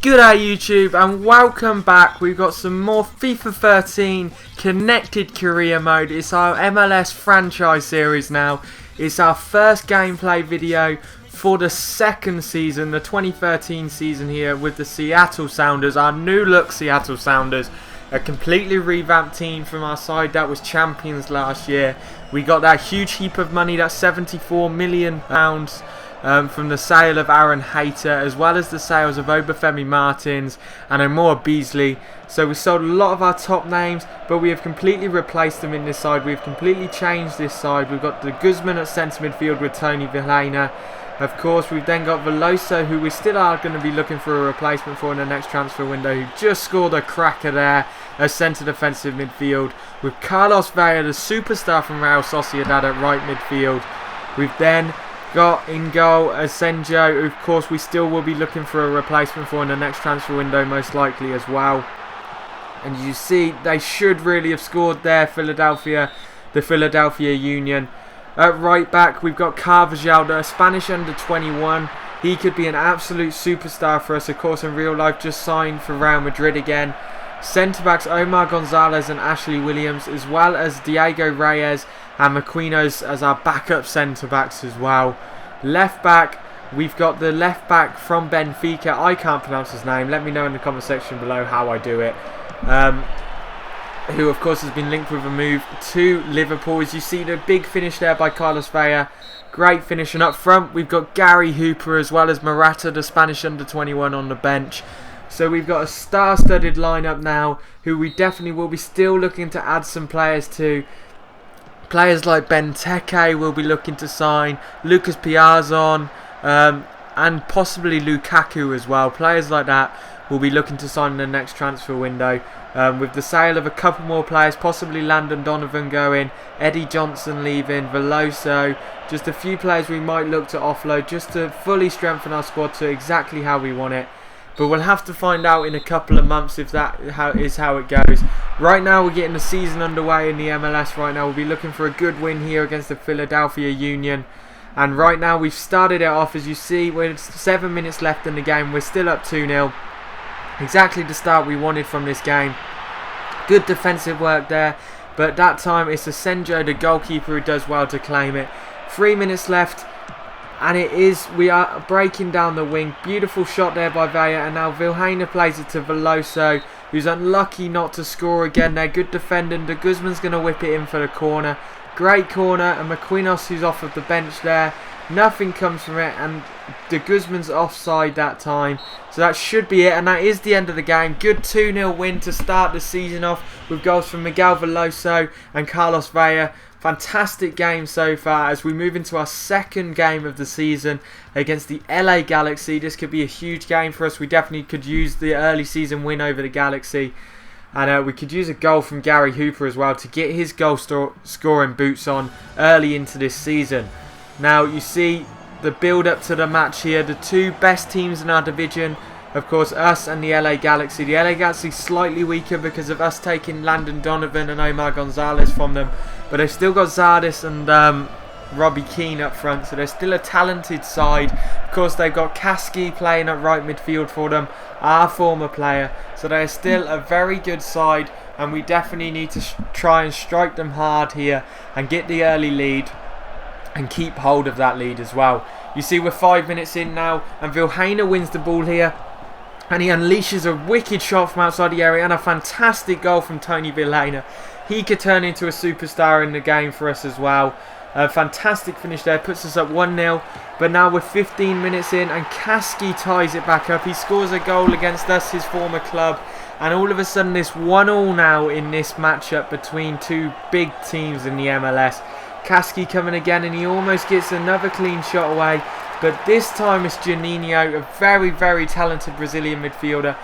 G'day YouTube and welcome back. We've got some more FIFA 13 connected career mode. It's our MLS franchise series now. It's our first gameplay video for the second season, the 2013 season here with the Seattle Sounders, our new look Seattle Sounders. A completely revamped team from our side that was champions last year. We got that huge heap of money, that's £74 million. From the sale of Aaron Hayter, as well as the sales of Obafemi Martins and Amor Beasley. So we sold a lot of our top names, but we have completely replaced them in this side. We've completely changed this side. We've got the Guzman at centre midfield with Tony Vilhena. Of course, we've then got Veloso, who we still are going to be looking for a replacement for in the next transfer window, who just scored a cracker there as centre defensive midfield. With Carlos Vela, the superstar from Real Sociedad, at right midfield. We've then got in goal Asenjo, who of course we still will be looking for a replacement for in the next transfer window, most likely as well. And you see, they should really have scored there, the Philadelphia Union. At right back, we've got Carvajal, a Spanish under-21. He could be an absolute superstar for us, of course, in real life, just signed for Real Madrid again. Centre-backs Omar Gonzalez and Ashley Williams, as well as Diego Reyes and Marquinhos as our backup centre-backs as well. Left-back, we've got the left-back from Benfica. I can't pronounce his name. Let me know in the comment section below how I do it. Who, of course, has been linked with a move to Liverpool. As you see, the big finish there by Carlos Vela. Great finish. And up front, we've got Gary Hooper as well as Morata, the Spanish under-21, on the bench. So we've got a star-studded lineup now, who we definitely will be still looking to add some players to. Players like Benteke will be looking to sign, Lucas Piazon, and possibly Lukaku as well. Players like that will be looking to sign in the next transfer window. With the sale of a couple more players, possibly Landon Donovan going, Eddie Johnson leaving, Veloso, just a few players we might look to offload just to fully strengthen our squad to exactly how we want it. But we'll have to find out in a couple of months if that is how it goes. Right now we're getting the season underway in the MLS right now. We'll be looking for a good win here against the Philadelphia Union. And right now we've started it off, as you see, with 7 minutes left in the game. We're still up 2-0. Exactly the start we wanted from this game. Good defensive work there. But that time it's Asenjo, the goalkeeper, who does well to claim it. 3 minutes left. And we are breaking down the wing. Beautiful shot there by Vela. And now Vilhena plays it to Veloso, who's unlucky not to score again there. Good defending. De Guzman's going to whip it in for the corner. Great corner. And Marquinhos, who's off of the bench there. Nothing comes from it. And De Guzman's offside that time. So that should be it. And that is the end of the game. Good 2-0 win to start the season off, with goals from Miguel Veloso and Carlos Vela. Fantastic game so far as we move into our second game of the season against the LA Galaxy. This could be a huge game for us. We definitely could use the early season win over the Galaxy. And we could use a goal from Gary Hooper as well to get his goal scoring boots on early into this season. Now you see the build up to the match here. The two best teams in our division, of course, us and the LA Galaxy. The LA Galaxy slightly weaker because of us taking Landon Donovan and Omar Gonzalez from them. But they've still got Zardes and Robbie Keane up front, so they're still a talented side. Of course, they've got Kasky playing at right midfield for them, our former player. So they're still a very good side, and we definitely need to try and strike them hard here and get the early lead and keep hold of that lead as well. You see, we're 5 minutes in now, and Vilhena wins the ball here. And he unleashes a wicked shot from outside the area and a fantastic goal from Tony Vilhena. He could turn into a superstar in the game for us as well. A fantastic finish there, puts us up 1-0. But now we're 15 minutes in and Kasky ties it back up. He scores a goal against us, his former club. And all of a sudden it's 1-1 now in this matchup between two big teams in the MLS. Kasky coming again and he almost gets another clean shot away. But this time it's Juninho, a very, very talented Brazilian midfielder.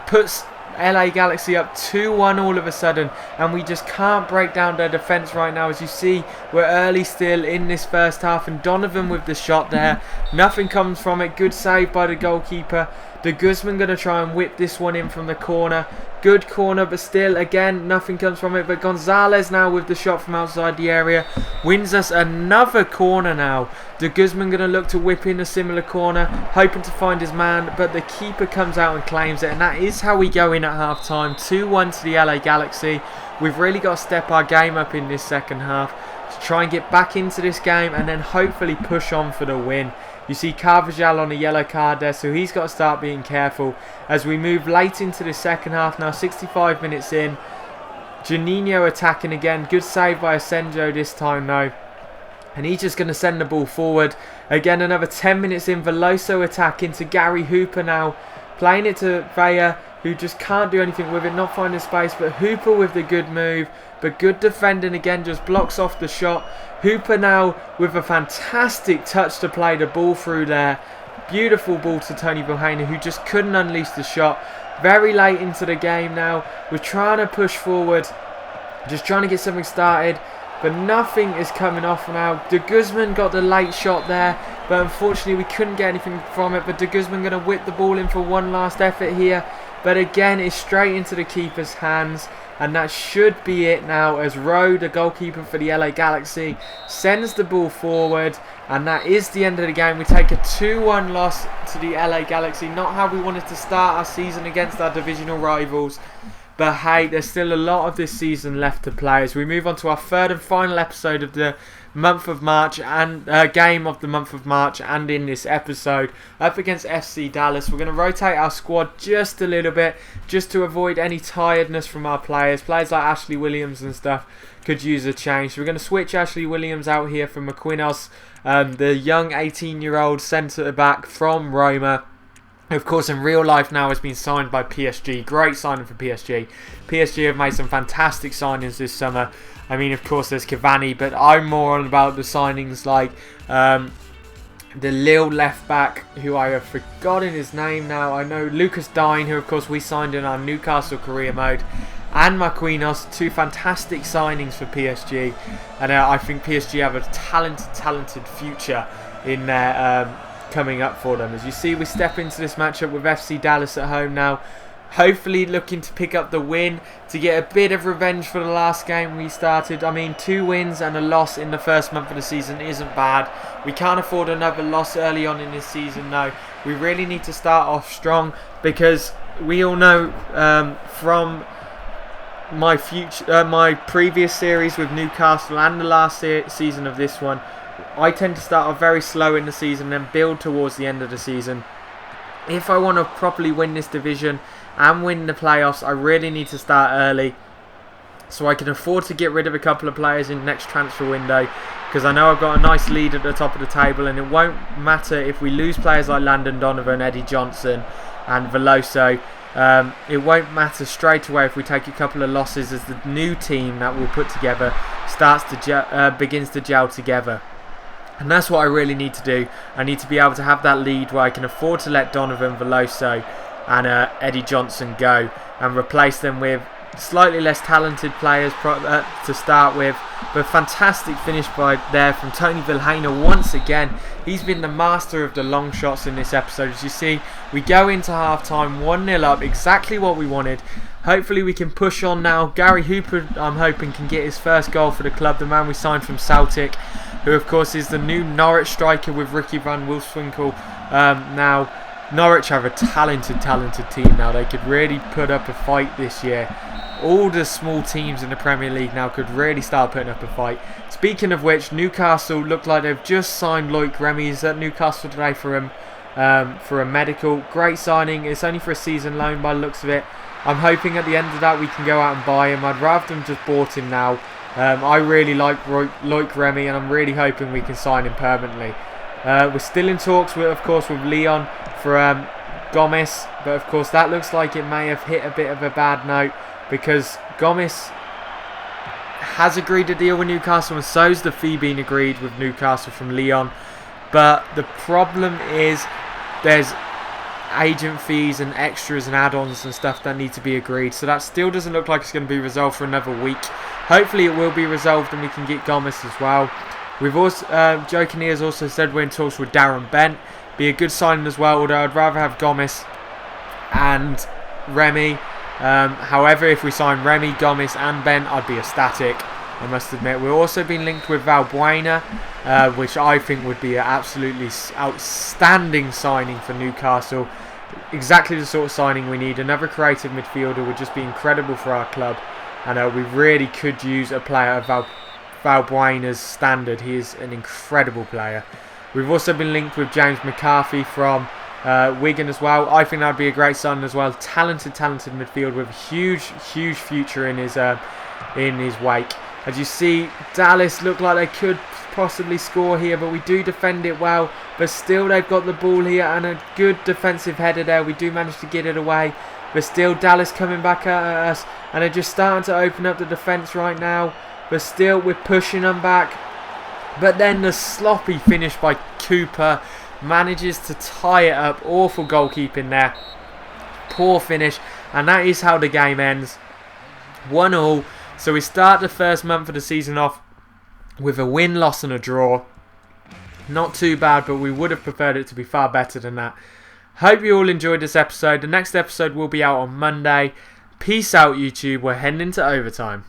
Puts LA Galaxy up 2-1 all of a sudden, and we just can't break down their defence right now. As you see, we're early still in this first half, and Donovan with the shot there. Nothing comes from it. Good save by the goalkeeper. De Guzman going to try and whip this one in from the corner. Good corner, but still, again, nothing comes from it. But Gonzalez now with the shot from outside the area wins us another corner now. De Guzman going to look to whip in a similar corner, hoping to find his man, but the keeper comes out and claims it. And that is how we go in at half-time. 2-1 to the LA Galaxy. We've really got to step our game up in this second half to try and get back into this game and then hopefully push on for the win. You see Carvajal on a yellow card there, so he's got to start being careful as we move late into the second half now, 65 minutes in. Juninho attacking again. Good save by Asenjo this time though. And he's just going to send the ball forward. Again, another 10 minutes in. Veloso attacking to Gary Hooper now. Playing it to Vea, who just can't do anything with it, not finding space. But Hooper with the good move. But good defending again, just blocks off the shot. Hooper now with a fantastic touch to play the ball through there. Beautiful ball to Tony Vilhena, who just couldn't unleash the shot. Very late into the game now. We're trying to push forward. Just trying to get something started. But nothing is coming off now. De Guzman got the late shot there. But unfortunately we couldn't get anything from it. But De Guzman going to whip the ball in for one last effort here. But again, it's straight into the keeper's hands. And that should be it now as Rowe, the goalkeeper for the LA Galaxy, sends the ball forward. And that is the end of the game. We take a 2-1 loss to the LA Galaxy. Not how we wanted to start our season against our divisional rivals. But hey, there's still a lot of this season left to play as we move on to our third and final episode of the month of March and game of the month of March, and in this episode up against FC Dallas. We're going to rotate our squad just a little bit just to avoid any tiredness from our players. Players like Ashley Williams and stuff could use a change. So we're going to switch Ashley Williams out here from McQuinos, the young 18-year-old centre back from Roma. Of course, in real life now has been signed by PSG. Great signing for PSG. PSG have made some fantastic signings this summer. I mean, of course, there's Cavani, but I'm more on about the signings like the Lille left back, who I have forgotten his name now. I know Lucas Digne, who of course we signed in our Newcastle career mode, and Marquinhos, two fantastic signings for PSG. And I think PSG have a talented future in their coming up for them. As you see, we step into this matchup with FC Dallas at home now. Hopefully looking to pick up the win to get a bit of revenge for the last game we started. I mean, 2 wins and a loss in the first month of the season isn't bad. We can't afford another loss early on in this season, though. We really need to start off strong because we all know from my previous series with Newcastle and the last season of this one, I tend to start off very slow in the season and then build towards the end of the season. If I want to properly win this division and win the playoffs, I really need to start early so I can afford to get rid of a couple of players in the next transfer window, because I know I've got a nice lead at the top of the table, and it won't matter if we lose players like Landon Donovan, Eddie Johnson and Veloso. It won't matter straight away if we take a couple of losses, as the new team that we'll put together begins to gel together. And that's what I really need to do. I need to be able to have that lead where I can afford to let Donovan, Veloso and Eddie Johnson go and replace them with slightly less talented players to start with. But fantastic finish there from Tony Vilhena once again. He's been the master of the long shots in this episode. As you see, we go into half-time 1-0 up, exactly what we wanted. Hopefully we can push on now. Gary Hooper, I'm hoping, can get his first goal for the club, the man we signed from Celtic, who of course is the new Norwich striker with Ricky van Wolfswinkel. Now, Norwich have a talented team now. They could really put up a fight this year. All the small teams in the Premier League now could really start putting up a fight. Speaking of which, Newcastle look like they've just signed Loic Remy. He's at Newcastle today for a medical. Great signing. It's only for a season loan by the looks of it. I'm hoping at the end of that we can go out and buy him. I'd rather them just bought him now. I really like Loic Remy, and I'm really hoping we can sign him permanently. We're still in talks with Leon for Gomez, but of course that looks like it may have hit a bit of a bad note, because Gomez has agreed a deal with Newcastle, and so's the fee being agreed with Newcastle from Leon. But the problem is there's agent fees and extras and add-ons and stuff that need to be agreed, so that still doesn't look like it's going to be resolved for another week. Hopefully it will be resolved and we can get Gomez as well. We've also Joe Kinnear has also said we're in talks with Darren Bent. Be a good signing as well, although I'd rather have Gomez and Remy. However, if we sign Remy, Gomez and Ben, I'd be ecstatic, I must admit. We've also been linked with Valbuena, which I think would be an absolutely outstanding signing for Newcastle. Exactly the sort of signing we need. Another creative midfielder would just be incredible for our club, and we really could use a player of Valbuena's standard. He is an incredible player. We've also been linked with James McCarthy from Wigan as well. I think that would be a great signing as well. Talented midfield with a huge future in his wake. As you see, Dallas look like they could possibly score here, but we do defend it well. But still, they've got the ball here and a good defensive header there. We do manage to get it away, but still Dallas coming back at us, and they're just starting to open up the defence right now. But still, we're pushing them back. But then the sloppy finish by Cooper manages to tie it up. Awful goalkeeping there. Poor finish. And that is how the game ends. 1-1. So we start the first month of the season off with a win, loss and a draw. Not too bad, but we would have preferred it to be far better than that. Hope you all enjoyed this episode. The next episode will be out on Monday. Peace out, YouTube. We're heading into overtime.